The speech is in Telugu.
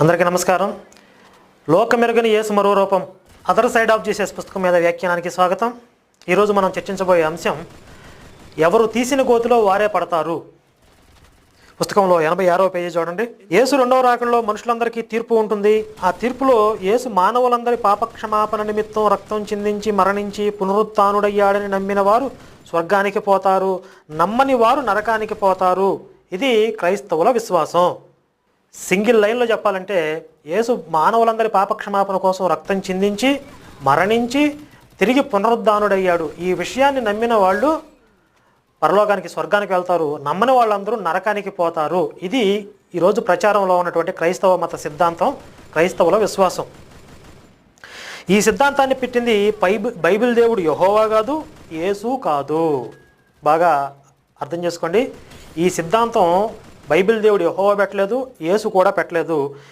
అందరికీ నమస్కారం. లోకమెరుగని యేసు మరో రూపం అదర్ సైడ్ ఆఫ్ జీసస్ పుస్తకం మీద వ్యాఖ్యానానికి స్వాగతం. ఈరోజు మనం చర్చించబోయే అంశం ఎవరు తీసిన గోతిలో వారే పడతారు. పుస్తకంలో 86వ పేజీ చూడండి. యేసు రెండవ రాకడలో మనుషులందరికీ తీర్పు ఉంటుంది. ఆ తీర్పులో యేసు మానవులందరి పాపక్షమాపణ నిమిత్తం రక్తం చిందించి మరణించి పునరుత్థానుడయ్యాడని నమ్మిన వారు స్వర్గానికి పోతారు, నమ్మని వారు నరకానికి పోతారు. ఇది క్రైస్తవుల విశ్వాసం. సింగిల్ లైన్లో చెప్పాలంటే యేసు మానవులందరి పాపక్షమాపణ కోసం రక్తం చిందించి మరణించి తిరిగి పునరుద్ధానుడయ్యాడు. ఈ విషయాన్ని నమ్మిన వాళ్ళు పరలోకానికి స్వర్గానికి వెళ్తారు, నమ్మని వాళ్ళందరూ నరకానికి పోతారు. ఇది ఈరోజు ప్రచారంలో ఉన్నటువంటి క్రైస్తవ మత సిద్ధాంతం, క్రైస్తవుల విశ్వాసం. ఈ సిద్ధాంతాన్ని పెట్టింది బైబిల్ దేవుడు యెహోవా కాదు, యేసు కాదు. బాగా అర్థం చేసుకోండి. ఈ సిద్ధాంతం బైబిల్ దేవుడు యెహోవా పెట్టలేదు, యేసు కూడా పెట్టలేదు.